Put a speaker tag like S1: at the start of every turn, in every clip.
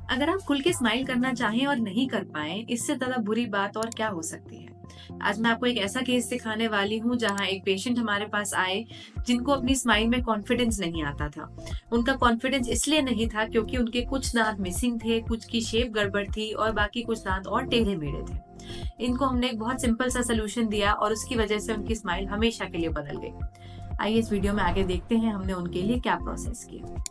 S1: अगर आप खुल के स्माइल करना चाहें और नहीं कर पाएँ, इससे ज़्यादा बुरी बात और क्या हो सकती है। आज मैं आपको एक ऐसा केस दिखाने वाली हूँ जहाँ एक पेशेंट हमारे पास आए, जिनको अपनी स्माइल में कॉन्फिडेंस नहीं आता था। उनका कॉन्फिडेंस इसलिए नहीं था क्योंकि उनके कुछ दाँत मिसिंग थे, कुछ की शेप गड़बड़ थी और बाकी कुछ दाँत और टेढ़े-मेढ़े थे। इनको हमने एक बहुत सिंपल सा सॉल्यूशन दिया और उसकी वजह से उनकी स्माइल हमेशा के लिए बदल गई। आइए इस वीडियो में आगे देखते हैं हमने उनके लिए क्या प्रोसेस किया।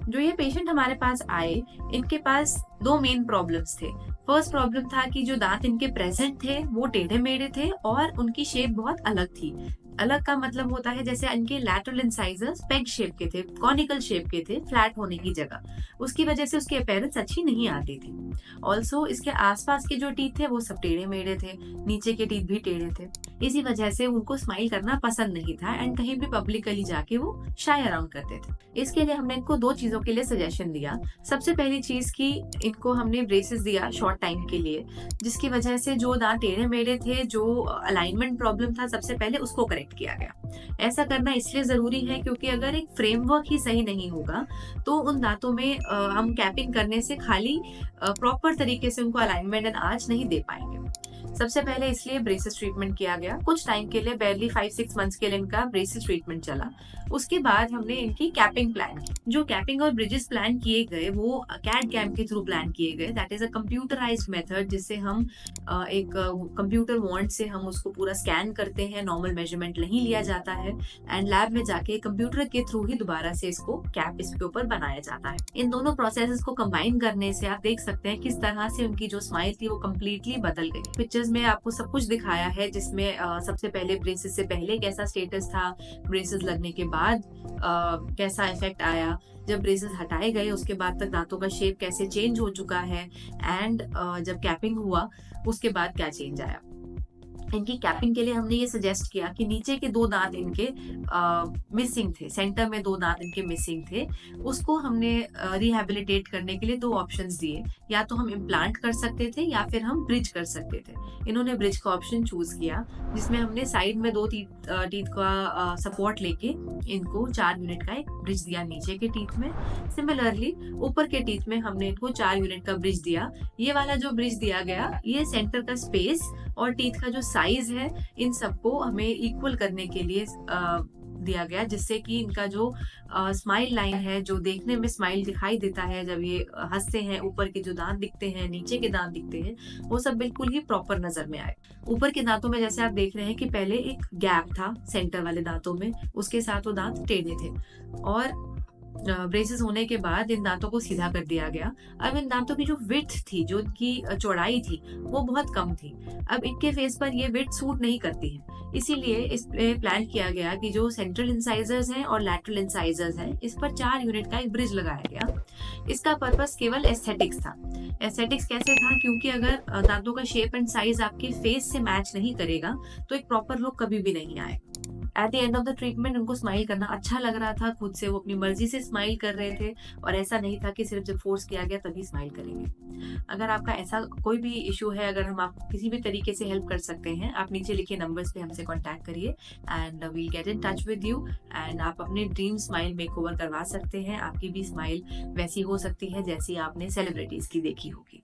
S1: जो ये पेशेंट हमारे पास आए, इनके पास 2 मेन प्रॉब्लम्स थे। फर्स्ट प्रॉब्लम था कि जो दाँत इनके प्रेज़ेंट थे, वो टेढ़े-मेढ़े थे और उनकी शेप बहुत अलग थी। अलग का मतलब होता है जैसे इनके लैटरल इंसाइज़र्स पेग शेप के थे, कॉनिकल शेप के थे, फ्लैट होने की जगह। उसकी वजह से उसकी अपीयरेंस अच्छी नहीं आती थी। ऑल्सो इसके आस-पास के जो टीथ थे, वो सब टेढ़े-मेढ़े थे, नीचे के टीथ भी टेढ़े थे। इसी वजह से उनको स्माइल करना पसंद नहीं था एंड कहीं भी पब्लिकली जाके वो शाय अराउंड करते थे। इसके लिए हमने इनको 2 चीज़ों के लिए सजेशन दिया। सबसे पहली चीज़ कि इनको हमने ब्रेसेस दिया शॉर्ट टाइम के लिए, जिसकी वजह से जो दाँत टेढ़े-मेढ़े थे, जो अलाइनमेंट प्रॉब्लम था, सबसे पहले उसको करेक्ट किया गया। ऐसा करना इसलिए ज़रूरी है क्योंकि अगर एक फ्रेमवर्क ही सही नहीं होगा, तो उन दाँतों में हम कैपिंग करने से खाली प्रॉपर तरीके से उनको अलाइनमेंट एंड आर्च नहीं दे पाएँगे। सबसे पहले इसलिए ब्रेसेस ट्रीटमेंट किया गया। कुछ टाइम के लिए बारली 5-6 मंथ्स के लिए इनका ब्रेसेस ट्रीटमेंट चला। उसके बाद हमने इनकी कैपिंग प्लान की। जो कैपिंग और ब्रिजेस प्लान किए गए वो कैड कैम के थ्रू प्लान किए गए। That is a computerised method जिससे हम एक कंप्यूटर वांड से हम उसको पूरा स्कैन करते हैं, नॉर्मल मेजरमेंट नहीं लिया जाता है एंड लैब में जाके कंप्यूटर के थ्रू ही दोबारा से इसको कैप इसके ऊपर बनाया जाता है। इन दोनों प्रोसेसेस को कंबाइन करने से आप देख सकते हैं किस तरह से उनकी जो स्माइल थी वो कंप्लीटली बदल गई। पिक्चर्स में आपको सब कुछ दिखाया है जिसमें सबसे पहले ब्रेसेस से पहले कैसा स्टेटस था, ब्रेसेस लगने के बाद कैसा इफेक्ट आया, जब ब्रेसेस हटाए गए उसके बाद तक दांतों का शेप कैसे चेंज हो चुका है एंड जब कैपिंग हुआ उसके बाद क्या चेंज आया। इनकी कैपिंग के लिए हमने ये सजेस्ट किया कि नीचे के 2 दांत इनके मिसिंग थे, सेंटर में 2 दांत इनके मिसिंग थे। उसको हमने रिहैबिलिटेट करने के लिए 2 ऑप्शंस दिए, या तो हम इम्प्लांट कर सकते थे या फिर हम ब्रिज कर सकते थे। इन्होंने ब्रिज का ऑप्शन चूज किया, जिसमें हमने साइड में 2 टीथ का सपोर्ट लेके इनको 4 यूनिट का एक ब्रिज दिया नीचे के टीथ में। सिमिलरली ऊपर के टीथ में हमने इनको 4 यूनिट का ब्रिज दिया। ये वाला जो ब्रिज दिया गया, ये सेंटर का स्पेस और टीथ का जो साइज है, इन सबको हमें इक्वल करने के लिए दिया गया, जिससे कि इनका जो स्माइल लाइन है, जो देखने में स्माइल दिखाई देता है जब ये हंसते हैं, ऊपर के जो दांत दिखते हैं, नीचे के दांत दिखते हैं, वो सब बिल्कुल ही प्रॉपर नजर में आए। ऊपर के दांतों में जैसे आप देख रहे हैं कि पहले एक गैप था सेंटर वाले दांतों में, उसके साथ वो दांत टेढ़े थे और ब्रेसेस होने के बाद इन दांतों को सीधा कर दिया गया। अब इन दांतों की जो विड्थ थी, जो इनकी चौड़ाई थी, वो बहुत कम थी। अब इनके फेस पर ये विड्थ सूट नहीं करती है, इसीलिए इस पे प्लान किया गया कि जो सेंट्रल इंसाइजर्स हैं और लैटरल इंसाइजर्स हैं, इस पर 4 यूनिट का एक ब्रिज लगाया गया। इसका पर्पस केवल एस्थेटिक्स था। एस्थेटिक्स कैसे था? क्योंकि अगर दांतों का शेप एंड साइज आपके फेस से मैच नहीं करेगा, तो एक प्रॉपर लुक कभी भी नहीं आएगा। At the end of the treatment उनको स्माइल करना अच्छा लग रहा था, खुद से वो अपनी मर्जी से स्माइल कर रहे थे और ऐसा नहीं था कि सिर्फ जब फोर्स किया गया तभी स्माइल करेंगे। अगर आपका ऐसा कोई भी इशू है, अगर हम आपको किसी भी तरीके से हेल्प कर सकते हैं, आप नीचे लिखे नंबर्स पे हमसे कांटेक्ट करिए and we'll get in touch with you and आप अपने ड्रीम स्माइल मेकओवर करवा सकते हैं। आपकी भी स्माइल वैसी हो सकती है जैसी आपने सेलिब्रिटीज की देखी होगी।